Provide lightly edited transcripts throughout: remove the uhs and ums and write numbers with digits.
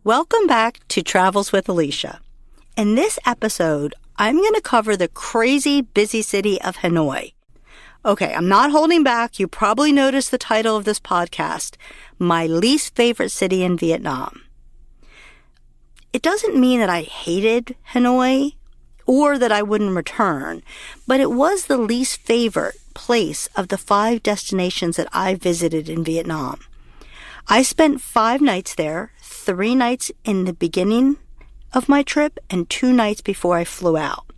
Welcome back to Travels with Alicia. In this episode, I'm going to cover the crazy busy city of Hanoi. Okay, I'm not holding back. You probably noticed the title of this podcast, My Least Favorite City in Vietnam. It doesn't mean that I hated Hanoi or that I wouldn't return, but it was the least favorite place of the 5 destinations that I visited in Vietnam. I spent 5 nights there, 3 nights in the beginning of my trip and 2 nights before I flew out.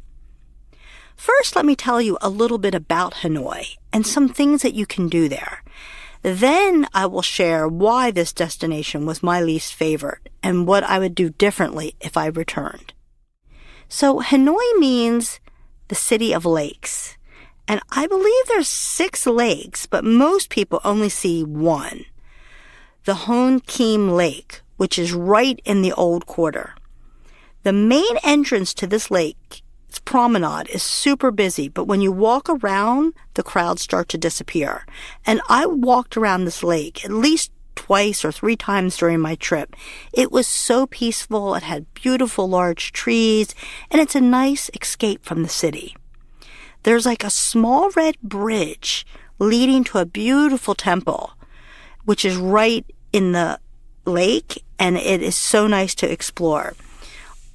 First, let me tell you a little bit about Hanoi and some things that you can do there. Then I will share why this destination was my least favorite and what I would do differently if I returned. So Hanoi means the city of lakes. And I believe there's 6 lakes, but most people only see one. The Hon Kim Lake, which is right in the Old Quarter. The main entrance to this lake, its promenade, is super busy, but when you walk around, the crowds start to disappear. And I walked around this lake at least twice or 3 times during my trip. It was so peaceful, it had beautiful large trees, and it's a nice escape from the city. There's like a small red bridge leading to a beautiful temple, which is right in the lake, and it is so nice to explore.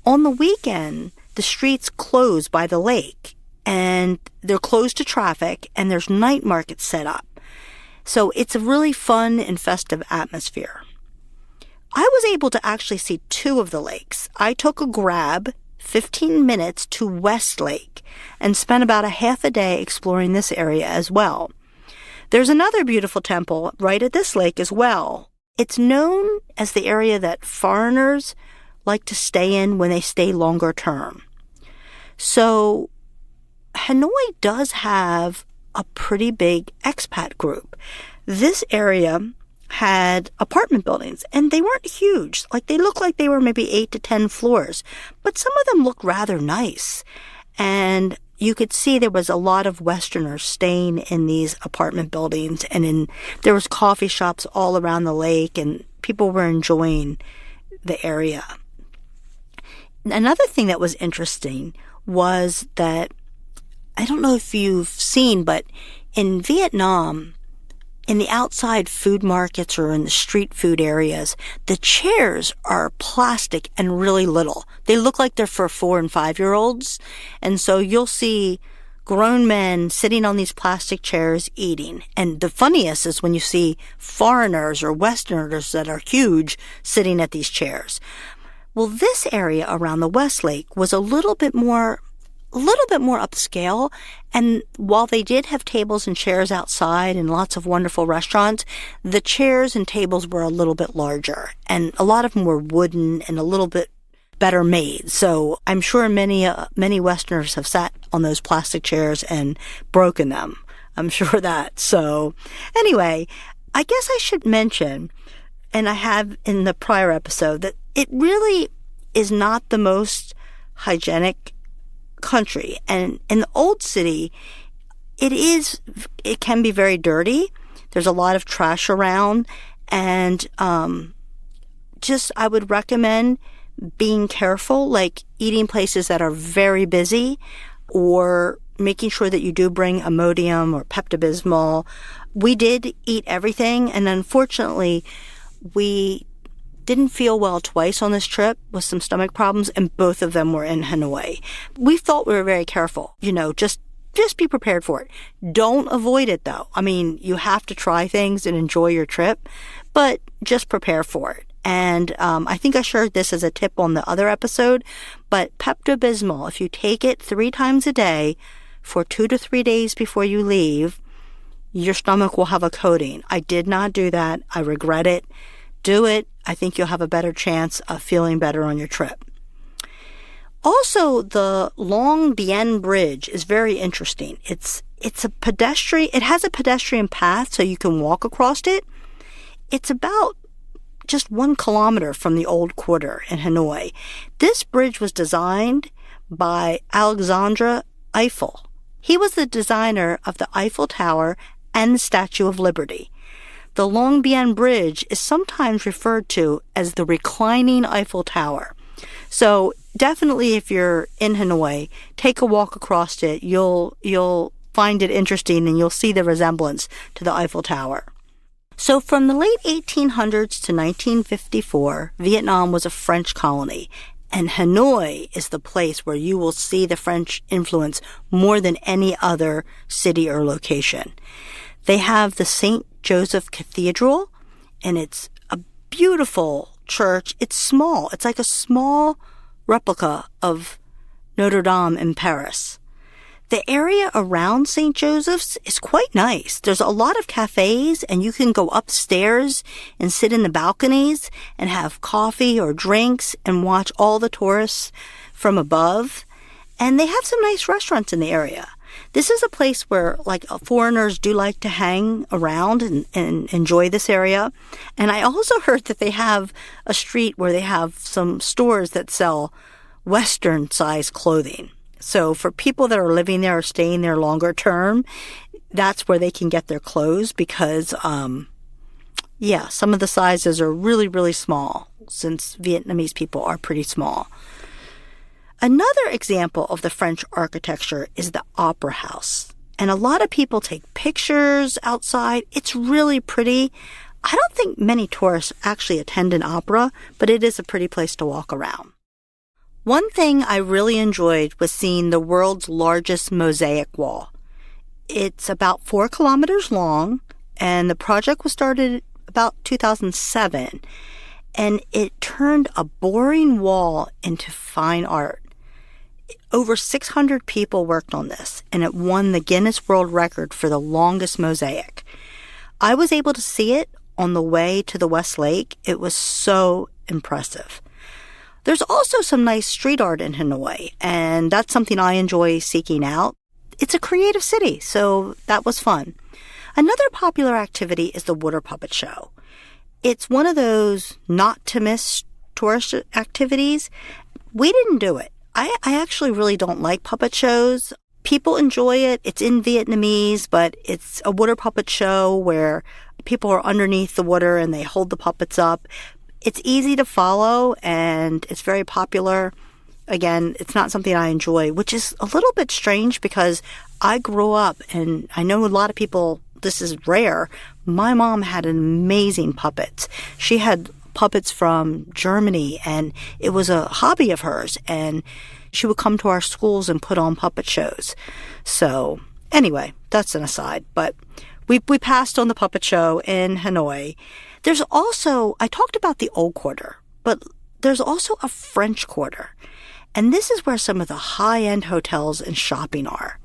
On the weekend, the streets close by the lake, and they're closed to traffic, and there's night markets set up. So it's a really fun and festive atmosphere. I was able to actually see 2 of the lakes. I took a grab 15 minutes to West Lake and spent about a half a day exploring this area as well. There's another beautiful temple right at this lake as well. It's known as the area that foreigners like to stay in when they stay longer term. So Hanoi does have a pretty big expat group. This area had apartment buildings, and they weren't huge. Like, they looked like they were maybe 8 to 10 floors, but some of them looked rather nice. And you could see there was a lot of Westerners staying in these apartment buildings, and there was coffee shops all around the lake, and people were enjoying the area. Another thing that was interesting was that, I don't know if you've seen, but in Vietnam, in the outside food markets or in the street food areas, the chairs are plastic and really little. They look like they're for 4 and 5-year-olds. And so you'll see grown men sitting on these plastic chairs eating. And the funniest is when you see foreigners or Westerners that are huge sitting at these chairs. Well, this area around the West Lake was a little bit more upscale, and while they did have tables and chairs outside and lots of wonderful restaurants, the chairs and tables were a little bit larger, and a lot of them were wooden and a little bit better made. So I'm sure many Westerners have sat on those plastic chairs and broken them. I'm sure that. So anyway, I guess I should mention, and I have in the prior episode, that it really is not the most hygienic country. And in the old city, it can be very dirty. There's a lot of trash around, and I would recommend being careful, like eating places that are very busy, or making sure that you do bring Imodium or Pepto-Bismol. We did eat everything, and unfortunately, we didn't feel well twice on this trip with some stomach problems, and both of them were in Hanoi. We thought we were very careful, just be prepared for it. Don't avoid it though. I mean, you have to try things and enjoy your trip, but just prepare for it. And I think I shared this as a tip on the other episode, but Pepto-Bismol, if you take it 3 times a day for 2 to 3 days before you leave, your stomach will have a coating. I did not do that. I regret it. Do it. I think you'll have a better chance of feeling better on your trip. Also, the Long Bien Bridge is very interesting. It has a pedestrian path so you can walk across it. It's about just 1 kilometer from the Old Quarter in Hanoi. This bridge was designed by Alexandre Eiffel. He was the designer of the Eiffel Tower and the Statue of Liberty. The Long Bien Bridge is sometimes referred to as the reclining Eiffel Tower. So definitely if you're in Hanoi, take a walk across it. You'll find it interesting and you'll see the resemblance to the Eiffel Tower. So from the late 1800s to 1954, Vietnam was a French colony. And Hanoi is the place where you will see the French influence more than any other city or location. They have the St. Joseph Cathedral, and it's a beautiful church. It's small. It's like a small replica of Notre Dame in Paris. The area around St. Joseph's is quite nice. There's a lot of cafes, and you can go upstairs and sit in the balconies and have coffee or drinks and watch all the tourists from above. And they have some nice restaurants in the area. This is a place where foreigners do like to hang around and enjoy this area. And I also heard that they have a street where they have some stores that sell Western-sized clothing. So for people that are living there or staying there longer term, that's where they can get their clothes because, some of the sizes are really, really small since Vietnamese people are pretty small. Another example of the French architecture is the Opera House. And a lot of people take pictures outside. It's really pretty. I don't think many tourists actually attend an opera, but it is a pretty place to walk around. One thing I really enjoyed was seeing the world's largest mosaic wall. It's about 4 kilometers long, and the project was started about 2007, and it turned a boring wall into fine art. Over 600 people worked on this, and it won the Guinness World Record for the longest mosaic. I was able to see it on the way to the West Lake. It was so impressive. There's also some nice street art in Hanoi, and that's something I enjoy seeking out. It's a creative city, so that was fun. Another popular activity is the water puppet show. It's one of those not-to-miss tourist activities. We didn't do it. I actually really don't like puppet shows. People enjoy it. It's in Vietnamese, but it's a water puppet show where people are underneath the water and they hold the puppets up. It's easy to follow and it's very popular. Again, it's not something I enjoy, which is a little bit strange because I grew up, and I know a lot of people, this is rare. My mom had an amazing puppets. She had puppets from Germany, and it was a hobby of hers, and she would come to our schools and put on puppet shows. So anyway, that's an aside, but we passed on the puppet show in Hanoi. There's also, I talked about the Old Quarter, but there's also a French Quarter, and this is where some of the high-end hotels and shopping are.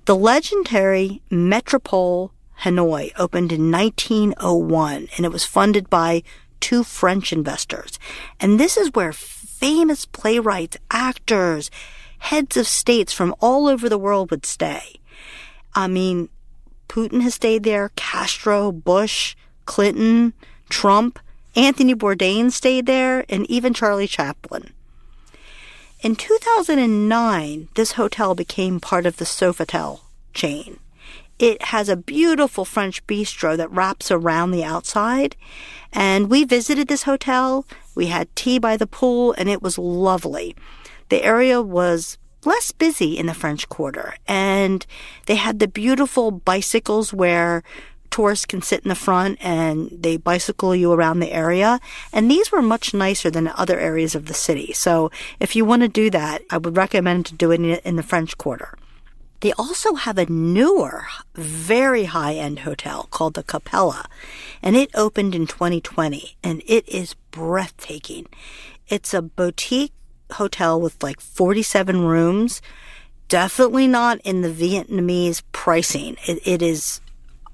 The legendary Metropole Hanoi opened in 1901, and it was funded by 2 French investors. And this is where famous playwrights, actors, heads of states from all over the world would stay. I mean, Putin has stayed there, Castro, Bush, Clinton, Trump, Anthony Bourdain stayed there, and even Charlie Chaplin. In 2009, this hotel became part of the Sofitel chain. It has a beautiful French bistro that wraps around the outside. And we visited this hotel. We had tea by the pool, and it was lovely. The area was less busy in the French Quarter, and they had the beautiful bicycles where tourists can sit in the front and they bicycle you around the area. And these were much nicer than other areas of the city. So if you want to do that, I would recommend to do it in the French Quarter. They also have a newer, very high-end hotel called the Capella, and it opened in 2020, and it is breathtaking. It's a boutique hotel with 47 rooms, definitely not in the Vietnamese pricing. It is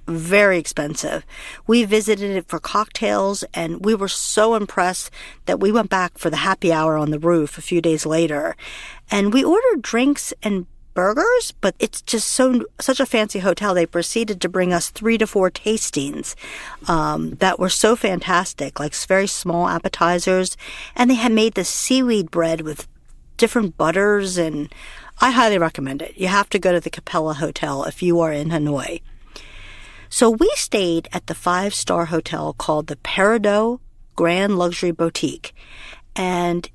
very expensive. We visited it for cocktails, and we were so impressed that we went back for the happy hour on the roof a few days later, and we ordered drinks and burgers, but it's just such a fancy hotel. They proceeded to bring us 3 to 4 tastings that were so fantastic, very small appetizers, and they had made the seaweed bread with different butters, and I highly recommend it. You have to go to the Capella Hotel if you are in Hanoi. So we stayed at the 5-star hotel called the Peridot Grand Luxury Boutique. And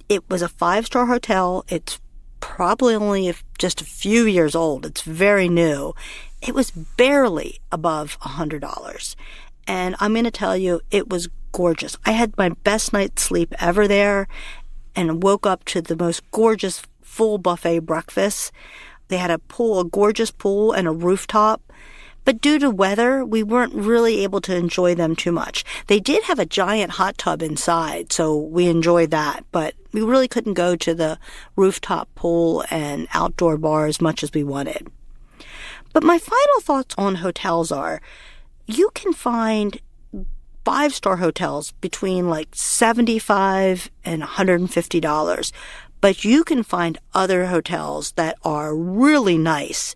it was a 5-star hotel. It's probably only just a few years old. It's very new. It was barely above $100. And I'm going to tell you, it was gorgeous. I had my best night's sleep ever there and woke up to the most gorgeous full buffet breakfast. They had a gorgeous pool and a rooftop. But due to weather, we weren't really able to enjoy them too much. They did have a giant hot tub inside, so we enjoyed that. But we really couldn't go to the rooftop pool and outdoor bar as much as we wanted. But my final thoughts on hotels are, you can find 5-star hotels between like $75 and $150. But you can find other hotels that are really nice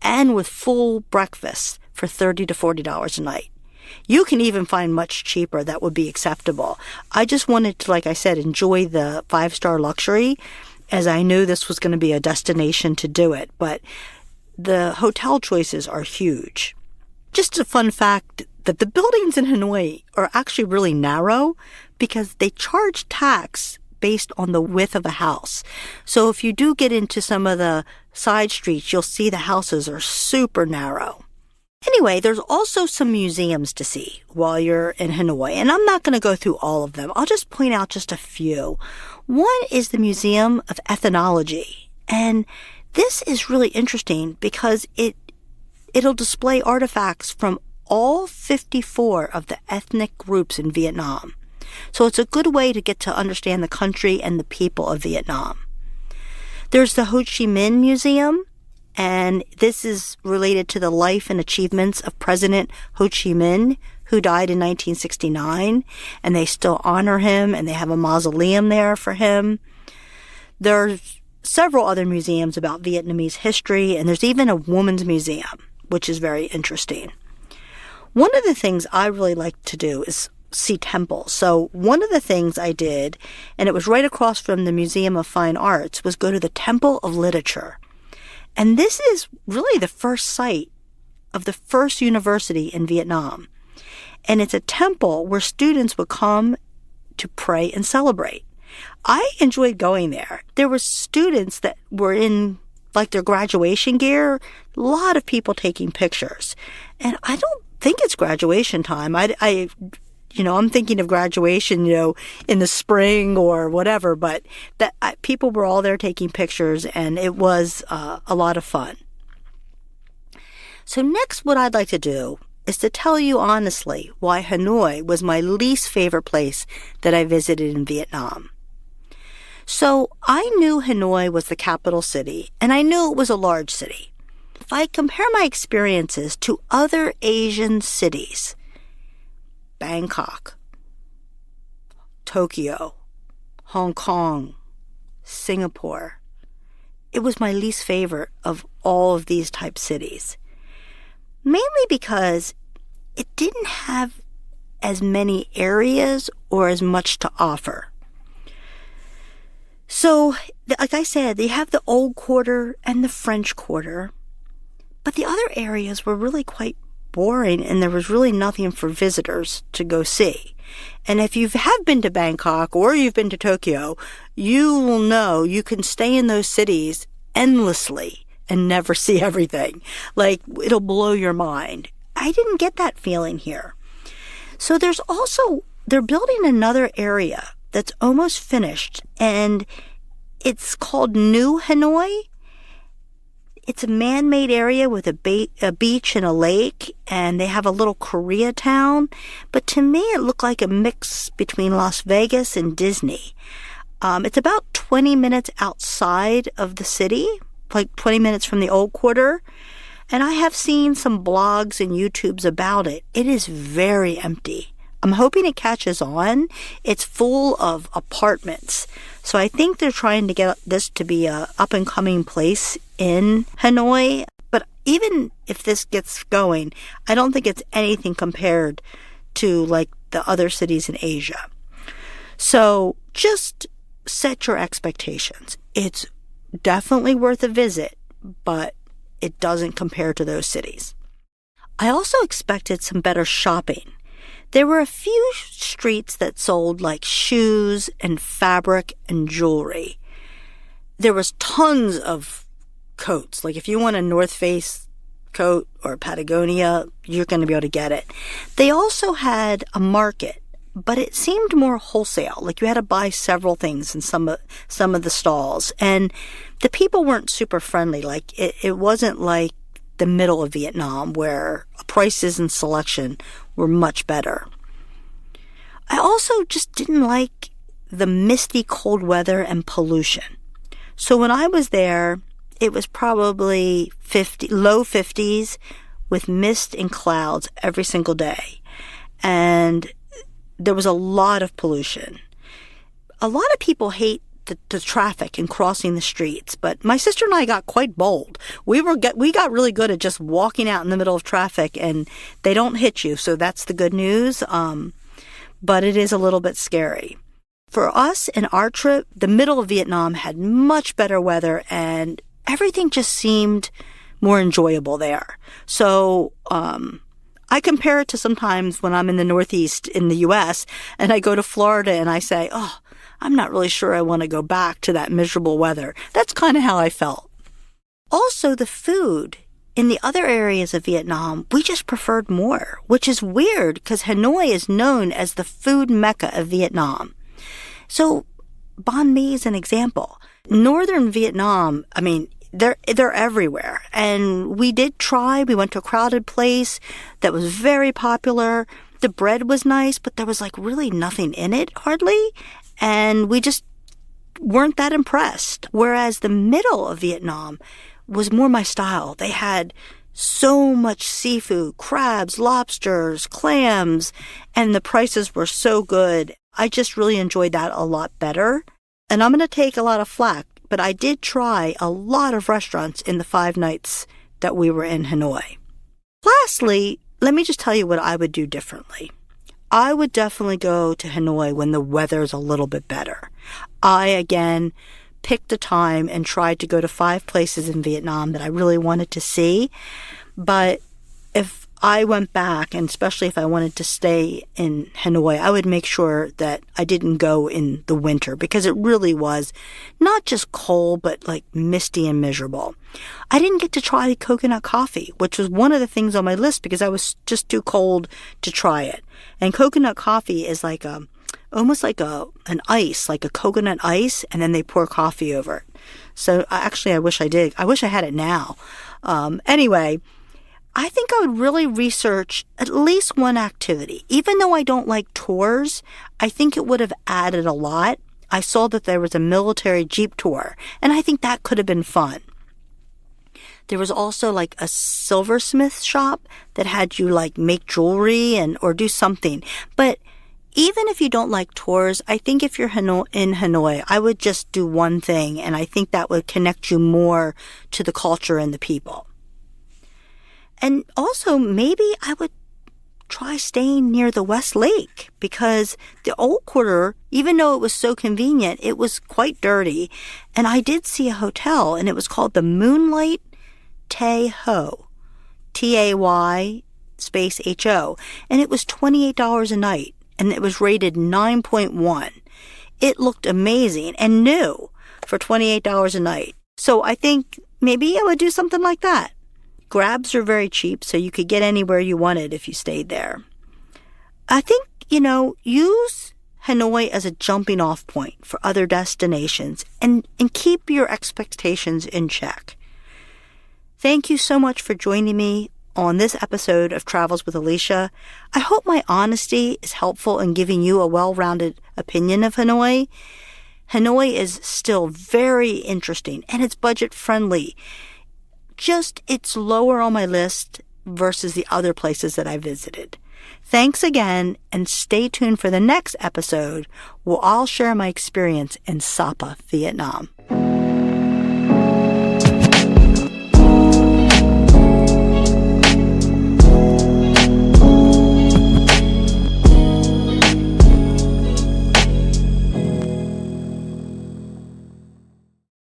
and with full breakfast for $30 to $40 a night. You can even find much cheaper that would be acceptable. I just wanted to, like I said, enjoy the 5-star luxury, as I knew this was going to be a destination to do it. But the hotel choices are huge. Just a fun fact that the buildings in Hanoi are actually really narrow because they charge tax based on the width of a house. So if you do get into some of the side streets, you'll see the houses are super narrow. Anyway, there's also some museums to see while you're in Hanoi, and I'm not going to go through all of them. I'll just point out just a few. One is the Museum of Ethnology, and this is really interesting because it'll display artifacts from all 54 of the ethnic groups in Vietnam. So it's a good way to get to understand the country and the people of Vietnam. There's the Ho Chi Minh Museum, and this is related to the life and achievements of President Ho Chi Minh, who died in 1969, and they still honor him, and they have a mausoleum there for him. There's several other museums about Vietnamese history, and there's even a women's museum, which is very interesting. One of the things I really like to do is see temples. So one of the things I did, and it was right across from the Museum of Fine Arts, was go to the Temple of Literature. And this is really the first site of the first university in Vietnam. And it's a temple where students would come to pray and celebrate. I enjoyed going there. There were students that were in like their graduation gear, a lot of people taking pictures. And I don't think it's graduation time. I'm thinking of graduation, in the spring or whatever, but people were all there taking pictures, and it was a lot of fun. So next, what I'd like to do is to tell you honestly why Hanoi was my least favorite place that I visited in Vietnam. So I knew Hanoi was the capital city, and I knew it was a large city. If I compare my experiences to other Asian cities, Bangkok, Tokyo, Hong Kong, Singapore, it was my least favorite of all of these type cities. Mainly because it didn't have as many areas or as much to offer. So, like I said, they have the Old Quarter and the French Quarter, but the other areas were really quite boring, and there was really nothing for visitors to go see. And if you have been to Bangkok or you've been to Tokyo, you will know you can stay in those cities endlessly and never see everything. Like, it'll blow your mind. I didn't get that feeling here. So they're building another area that's almost finished, and it's called New Hanoi. It's a man-made area with a beach and a lake, and they have a little Koreatown. But to me, it looked like a mix between Las Vegas and Disney. It's about 20 minutes outside of the city, like 20 minutes from the Old Quarter. And I have seen some blogs and YouTubes about it. It is very empty. I'm hoping it catches on. It's full of apartments. So I think they're trying to get this to be a up-and-coming place in Hanoi. But even if this gets going, I don't think it's anything compared to like the other cities in Asia. So just set your expectations. It's definitely worth a visit, but it doesn't compare to those cities. I also expected some better shopping. There were a few streets that sold like shoes and fabric and jewelry. There was tons of coats. Like if you want a North Face coat or Patagonia, you're going to be able to get it. They also had a market, but it seemed more wholesale. Like you had to buy several things in some of the stalls. And the people weren't super friendly. Like it wasn't like the middle of Vietnam where prices and selection were much better. I also just didn't like the misty cold weather and pollution. So when I was there, it was probably low 50s with mist and clouds every single day. And there was a lot of pollution. A lot of people hate the traffic and crossing the streets, but my sister and I got quite bold. We got really good at just walking out in the middle of traffic, and they don't hit you, so that's the good news. But it is a little bit scary. For us in our trip, the middle of Vietnam had much better weather, and everything just seemed more enjoyable there. So I compare it to sometimes when I'm in the Northeast in the U.S. and I go to Florida and I say, oh, I'm not really sure I want to go back to that miserable weather. That's kind of how I felt. Also, the food in the other areas of Vietnam, we just preferred more, which is weird because Hanoi is known as the food mecca of Vietnam. So banh mi is an example. Northern Vietnam, I mean, they're everywhere. And we went to a crowded place that was very popular. The bread was nice, but there was like really nothing in it, hardly. And we just weren't that impressed. Whereas the middle of Vietnam was more my style. They had so much seafood, crabs, lobsters, clams, and the prices were so good. I just really enjoyed that a lot better. And I'm going to take a lot of flack, but I did try a lot of restaurants in the 5 nights that we were in Hanoi. Lastly, let me just tell you what I would do differently. I would definitely go to Hanoi when the weather's a little bit better. I, again, picked a time and tried to go to 5 places in Vietnam that I really wanted to see. But if I went back, and especially if I wanted to stay in Hanoi, I would make sure that I didn't go in the winter because it really was not just cold, but like misty and miserable. I didn't get to try coconut coffee, which was one of the things on my list because I was just too cold to try it. And coconut coffee is like almost like an ice, like a coconut ice, and then they pour coffee over it. So actually, I wish I did. I wish I had it now. Anyway, I think I would really research at least one activity. Even though I don't like tours, I think it would have added a lot. I saw that there was a military jeep tour, and I think that could have been fun. There was also like a silversmith shop that had you like make jewelry or do something. But even if you don't like tours, I think if you're in Hanoi, I would just do one thing, and I think that would connect you more to the culture and the people. And also, maybe I would try staying near the West Lake because the old quarter, even though it was so convenient, it was quite dirty. And I did see a hotel, and it was called the Moonlight Tay Ho, Tay space Ho, and it was $28 a night, and it was rated 9.1. It looked amazing and new for $28 a night. So I think maybe I would do something like that. Grabs are very cheap, so you could get anywhere you wanted if you stayed there. I think, use Hanoi as a jumping off point for other destinations and keep your expectations in check. Thank you so much for joining me on this episode of Travels with Alicia. I hope my honesty is helpful in giving you a well-rounded opinion of Hanoi. Hanoi is still very interesting and it's budget-friendly. Just it's lower on my list versus the other places that I visited. Thanks again, and stay tuned for the next episode where I'll share my experience in Sapa, Vietnam.